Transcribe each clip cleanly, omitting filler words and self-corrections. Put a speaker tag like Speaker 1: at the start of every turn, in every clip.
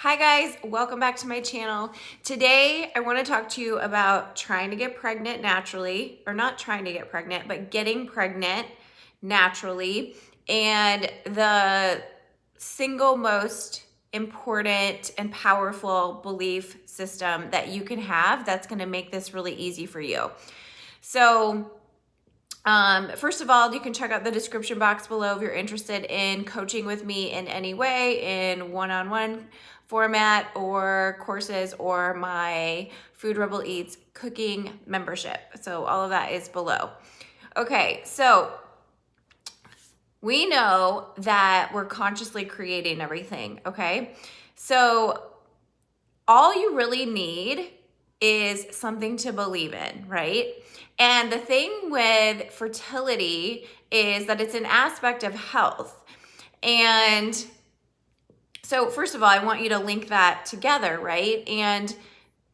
Speaker 1: Hi guys, welcome back to my channel. Today I want to talk to you about trying to get pregnant naturally, or not trying to get pregnant, but getting pregnant naturally, and the single most important and powerful belief system that you can have that's going to make this really easy for you. So first of all, you can check out the description box below if you're interested in coaching with me in any way, in one-on-one format or courses, or my Food Rebel Eats cooking membership. So all of that is below. Okay, so we know that we're consciously creating everything, okay? So all you really need is something to believe in, right? And the thing with fertility is that it's an aspect of health. And so first of all, I want you to link that together, right? And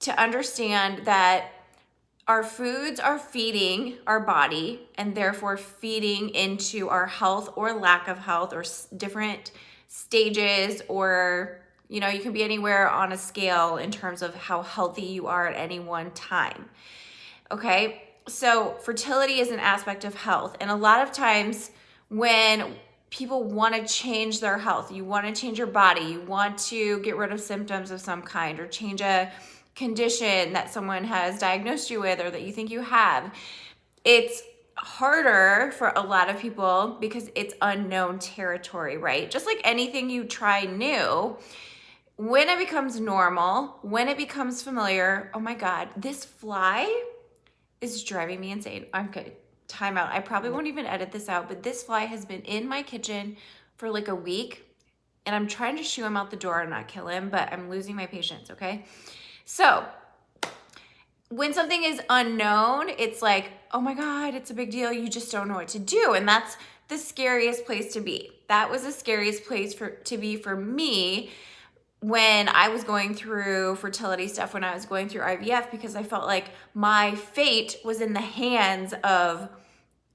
Speaker 1: to understand that our foods are feeding our body and therefore feeding into our health or lack of health, or different stages, or you can be anywhere on a scale in terms of how healthy you are at any one time. Okay, so fertility is an aspect of health. And a lot of times when people want to change their health, you want to change your body, you want to get rid of symptoms of some kind, or change a condition that someone has diagnosed you with or that you think you have, it's harder for a lot of people because it's unknown territory, right? Just like anything you try new, when it becomes normal, when it becomes familiar, oh my God, this fly is driving me insane. I'm good. Time out. I probably won't even edit this out, but this fly has been in my kitchen for like a week, and I'm trying to shoo him out the door and not kill him, but I'm losing my patience, okay? So when something is unknown, it's like, oh my God, it's a big deal. You just don't know what to do. And that's the scariest place to be. That was the scariest place to be for me when I was going through fertility stuff, when I was going through IVF, because I felt like my fate was in the hands of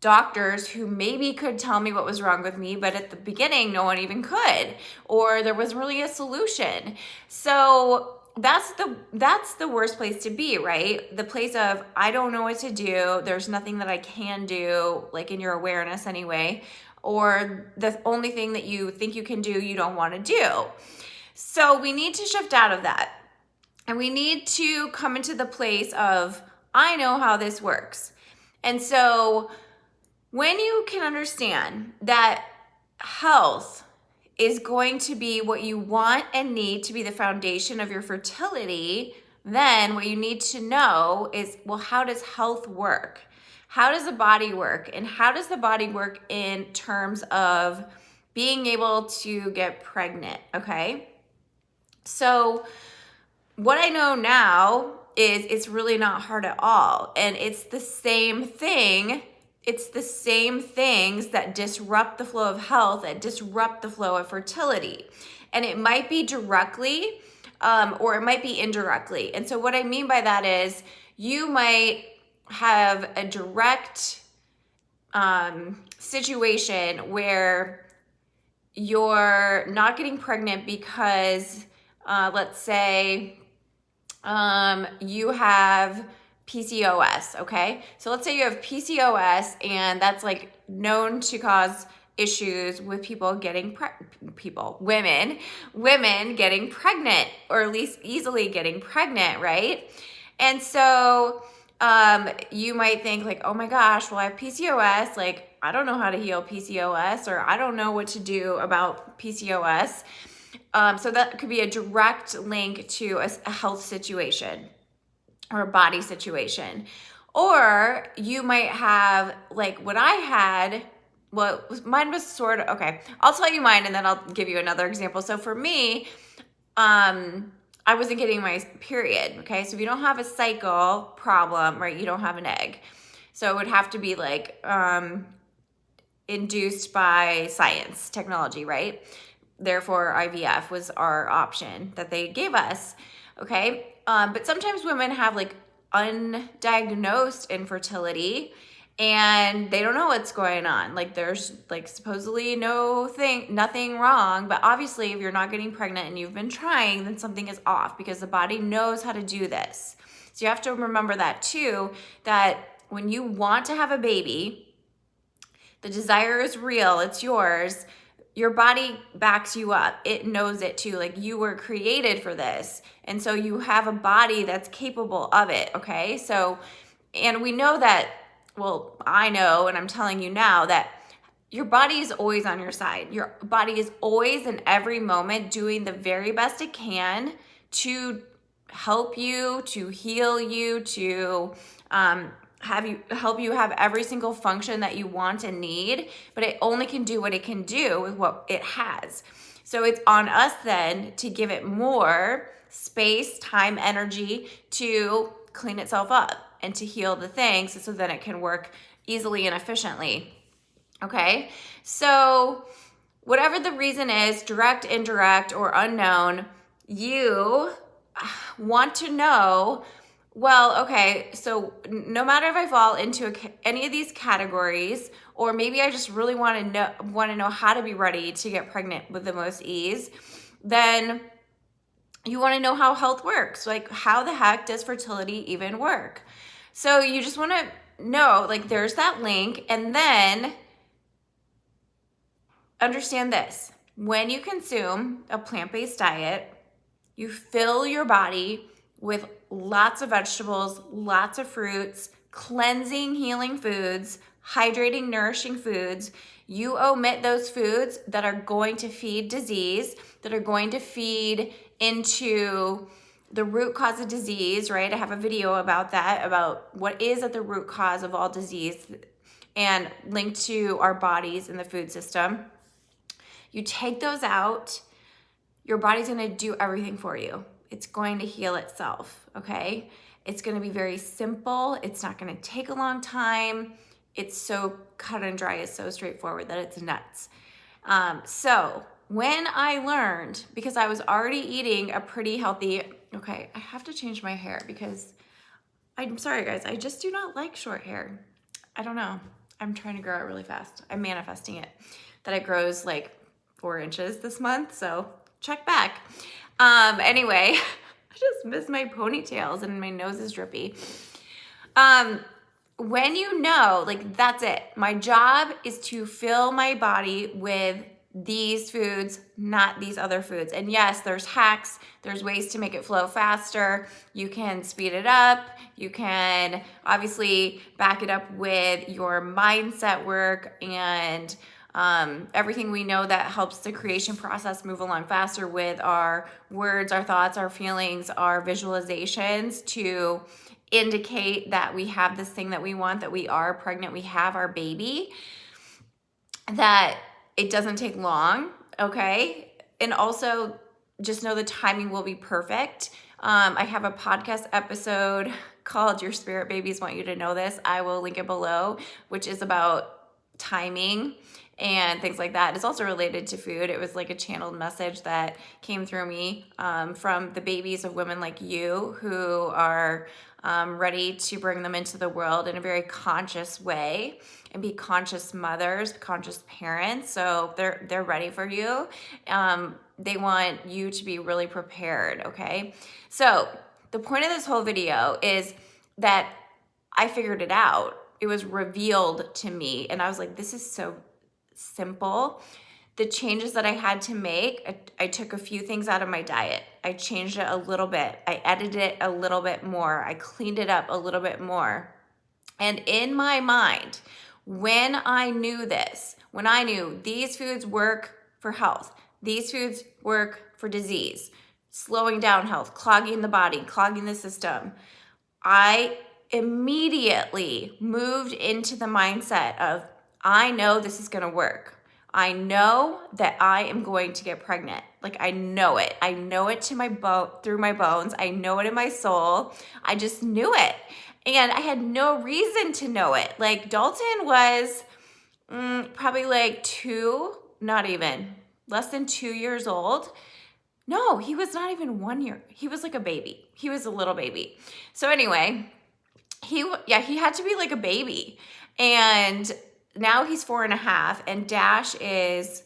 Speaker 1: doctors who maybe could tell me what was wrong with me, but at the beginning, no one even could, or there wasn't really a solution. So that's the worst place to be, right? The place of, I don't know what to do. There's nothing that I can do, like in your awareness anyway, or the only thing that you think you can do, you don't want to do. So we need to shift out of that, and we need to come into the place of, I know how this works. And so when you can understand that health is going to be what you want and need to be the foundation of your fertility, then what you need to know is, well, how does health work? How does the body work? And how does the body work in terms of being able to get pregnant, okay? So what I know now is it's really not hard at all. And it's the same thing. It's the same things that disrupt the flow of health, that disrupt the flow of fertility. And it might be directly, or it might be indirectly. And so what I mean by that is, you might have a direct situation where you're not getting pregnant because let's say you have PCOS, okay? So let's say you have PCOS, and that's like known to cause issues with people getting women getting pregnant, or at least easily getting pregnant, right? And so you might think like, oh my gosh, well, I have PCOS, like I don't know how to heal PCOS, or I don't know what to do about PCOS. So that could be a direct link to a health situation or a body situation. Or you might have like what I had. Well, mine was sort of, okay, I'll tell you mine and then I'll give you another example. So for me, I wasn't getting my period, okay? So if you don't have a cycle problem, right, you don't have an egg. So it would have to be like induced by science, technology, right? Therefore, IVF was our option that they gave us, okay? But sometimes women have like undiagnosed infertility, and they don't know what's going on. Like there's like supposedly nothing wrong, but obviously if you're not getting pregnant and you've been trying, then something is off because the body knows how to do this. So you have to remember that too, that when you want to have a baby, the desire is real, it's yours. Your body backs you up. It knows it too. Like you were created for this. And so you have a body that's capable of it, okay? So, and we know that, well, I know, and I'm telling you now that your body is always on your side. Your body is always in every moment doing the very best it can to help you, to heal you, to help you have every single function that you want and need, but it only can do what it can do with what it has. So it's on us then to give it more space, time, energy to clean itself up and to heal the things so then it can work easily and efficiently. Okay? So whatever the reason is, direct, indirect, or unknown, you want to know, well, okay, so no matter if I fall into any of these categories, or maybe I just really want to know how to be ready to get pregnant with the most ease, then you want to know how health works. Like, how the heck does fertility even work? So you just want to know, like, there's that link, and then understand this. When you consume a plant-based diet, you fill your body with lots of vegetables, lots of fruits, cleansing, healing foods, hydrating, nourishing foods. You omit those foods that are going to feed disease, that are going to feed into the root cause of disease, right? I have a video about that, about what is at the root cause of all disease and linked to our bodies and the food system. You take those out, your body's gonna do everything for you. It's going to heal itself, okay? It's gonna be very simple. It's not gonna take a long time. It's so cut and dry, it's so straightforward that it's nuts. So when I learned, because I was already eating a pretty healthy, okay, I have to change my hair because I'm sorry guys, I just do not like short hair. I don't know, I'm trying to grow it really fast. I'm manifesting it, that it grows like 4 inches this month, so check back. Anyway, I just miss my ponytails and my nose is drippy. When you know, like, that's it. My job is to fill my body with these foods, not these other foods. And yes, there's hacks, there's ways to make it flow faster. You can speed it up. You can obviously back it up with your mindset work and everything we know that helps the creation process move along faster with our words, our thoughts, our feelings, our visualizations to indicate that we have this thing that we want, that we are pregnant, we have our baby, that it doesn't take long, okay? And also just know the timing will be perfect. I have a podcast episode called Your Spirit Babies Want You to Know This. I will link it below, which is about timing and things like that. It's also related to food. It was like a channeled message that came through me from the babies of women like you who are ready to bring them into the world in a very conscious way and be conscious mothers, conscious parents. So they're ready for you. They want you to be really prepared, okay? So the point of this whole video is that I figured it out. It was revealed to me and I was like, this is so simple. The changes that I had to make, I took a few things out of my diet. I changed it a little bit. I edited it a little bit more. I cleaned it up a little bit more. And in my mind, when I knew this, when I knew these foods work for health, these foods work for disease, slowing down health, clogging the body, clogging the system, I immediately moved into the mindset of, I know this is going to work. I know that I am going to get pregnant. Like, I know it. I know it to my through my bones. I know it in my soul. I just knew it. And I had no reason to know it. Like, Dalton was probably like less than 2 years old. No, he was not even 1 year. He was like a baby. He was a little baby. So anyway, he had to be like a baby. And now he's 4.5, and Dash is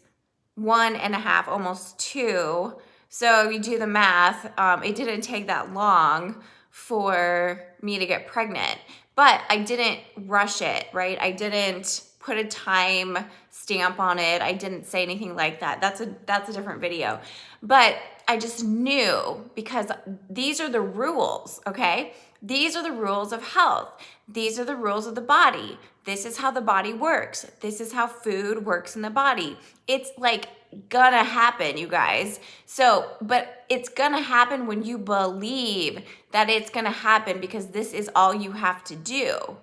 Speaker 1: 1.5, almost 2. So you do the math. It didn't take that long for me to get pregnant, but I didn't rush it, right? I didn't put a time stamp on it. I didn't say anything like that. That's a different video. But I just knew, because these are the rules, okay? These are the rules of health. These are the rules of the body. This is how the body works. This is how food works in the body. It's like gonna happen, you guys. So, but it's gonna happen when you believe that it's gonna happen, because this is all you have to do.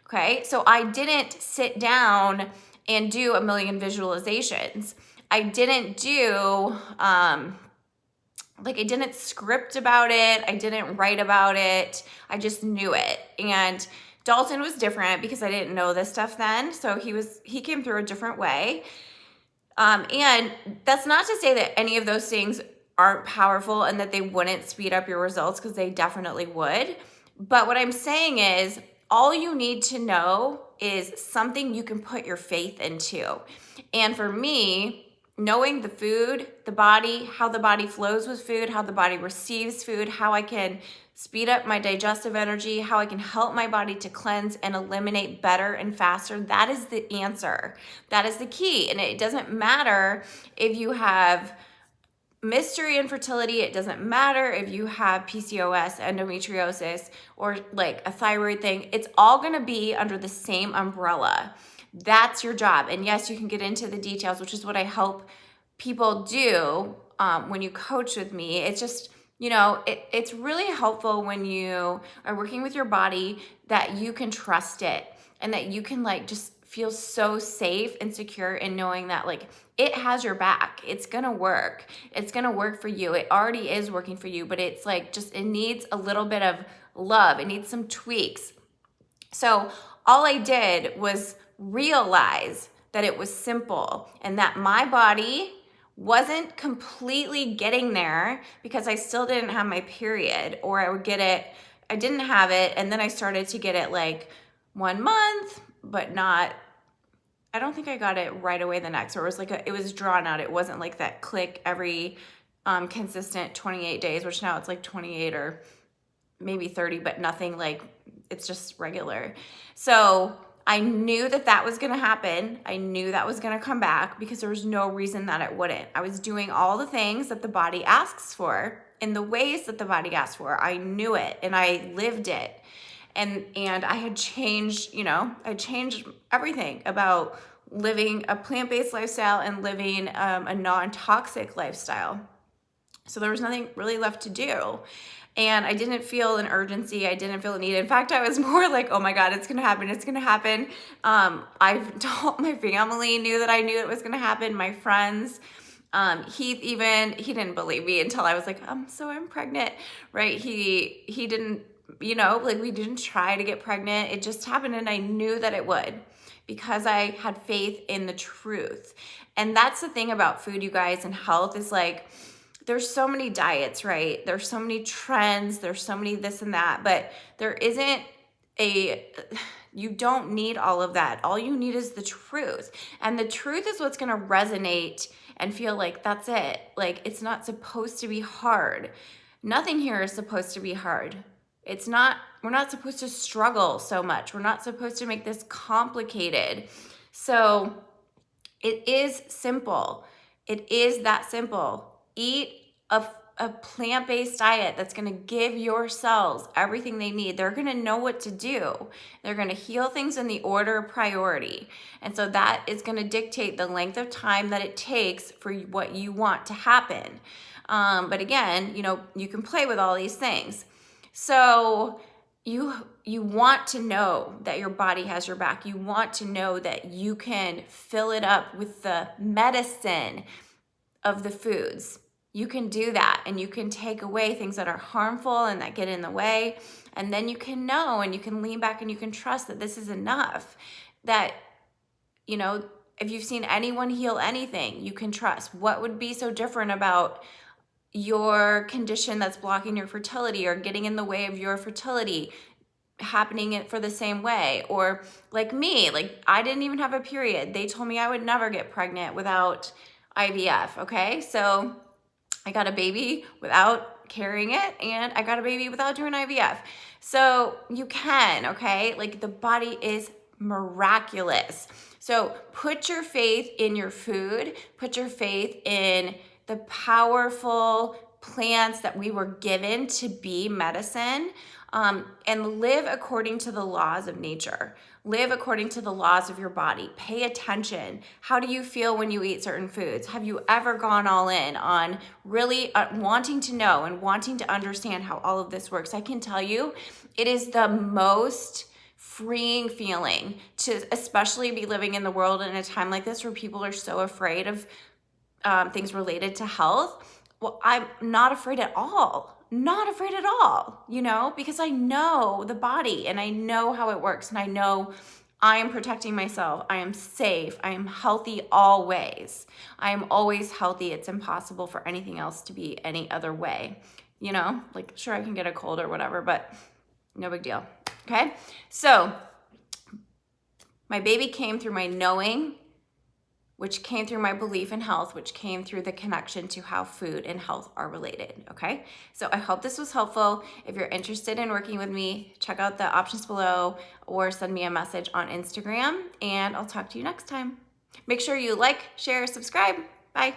Speaker 1: Okay, so I didn't sit down and do a million visualizations. I didn't do, I didn't script about it. I didn't write about it. I just knew it. And Dalton was different because I didn't know this stuff then. So he came through a different way. And that's not to say that any of those things aren't powerful and that they wouldn't speed up your results, because they definitely would. But what I'm saying is, all you need to know is something you can put your faith into. And for me, knowing the food, the body, how the body flows with food, how the body receives food, how I can speed up my digestive energy, how I can help my body to cleanse and eliminate better and faster, that is the answer. That is the key. And it doesn't matter if you have mystery infertility, it doesn't matter if you have PCOS, endometriosis, or like a thyroid thing. It's all gonna be under the same umbrella. That's your job. And yes, you can get into the details, which is what I help people do when you coach with me. It's just, it's really helpful when you are working with your body that you can trust it, and that you can just feel so safe and secure in knowing that it has your back. It's gonna work. It's gonna work for you. It already is working for you, but it's it needs a little bit of love. It needs some tweaks. So all I did was realize that it was simple, and that my body wasn't completely getting there because I still didn't have my period, or I would get it, I didn't have it, and then I started to get it 1 month, but not, I don't think I got it right away the next, or it was it was drawn out. It wasn't like that click every consistent 28 days, which now it's 28 or maybe 30, but nothing it's just regular. So I knew that was gonna happen. I knew that was gonna come back, because there was no reason that it wouldn't. I was doing all the things that the body asks for in the ways that the body asks for. I knew it, and I lived it. And I had changed, I changed everything about living a plant-based lifestyle and living a non-toxic lifestyle. So there was nothing really left to do. And I didn't feel an urgency. I didn't feel a need. In fact, I was more oh my God, it's gonna happen. It's gonna happen. I've told my family knew that I knew it was gonna happen. My friends, he didn't believe me until I was I'm pregnant, right? He didn't, we didn't try to get pregnant. It just happened, and I knew that it would, because I had faith in the truth. And that's the thing about food, you guys, and health is there's so many diets, right? There's so many trends, there's so many this and that, but there isn't you don't need all of that. All you need is the truth. And the truth is what's gonna resonate and feel that's it. It's not supposed to be hard. Nothing here is supposed to be hard. We're not supposed to struggle so much. We're not supposed to make this complicated. So it is simple. It is that simple. Eat a plant-based diet that's gonna give your cells everything they need. They're gonna know what to do. They're gonna heal things in the order of priority. And so that is gonna dictate the length of time that it takes for what you want to happen. But again, you can play with all these things. So you want to know that your body has your back. You want to know that you can fill it up with the medicine of the foods. You can do that, and you can take away things that are harmful and that get in the way. And then you can know, and you can lean back, and you can trust that this is enough. That, if you've seen anyone heal anything, you can trust. What would be so different about your condition that's blocking your fertility or getting in the way of your fertility? happening for the same way. Or like me, like I didn't even have a period. They told me I would never get pregnant without IVF, okay? So I got a baby without carrying it, and I got a baby without doing IVF. So you can, okay? Like the body is miraculous. So put your faith in your food, put your faith in the powerful plants that we were given to be medicine, and live according to the laws of nature. Live according to the laws of your body. Pay attention. How do you feel when you eat certain foods? Have you ever gone all in on really wanting to know and wanting to understand how all of this works? I can tell you, it is the most freeing feeling to especially be living in the world in a time like this where people are so afraid of things related to health. Well, I'm not afraid at all. Not afraid at all, you know, because I know the body and I know how it works, and I know I am protecting myself. I am safe. I am healthy always. I am always healthy. It's impossible for anything else to be any other way, you know, like sure, I can get a cold or whatever, but no big deal. Okay. So my baby came through my knowing, which came through my belief in health, which came through the connection to how food and health are related, okay? So I hope this was helpful. If you're interested in working with me, check out the options below or send me a message on Instagram, and I'll talk to you next time. Make sure you like, share, subscribe. Bye.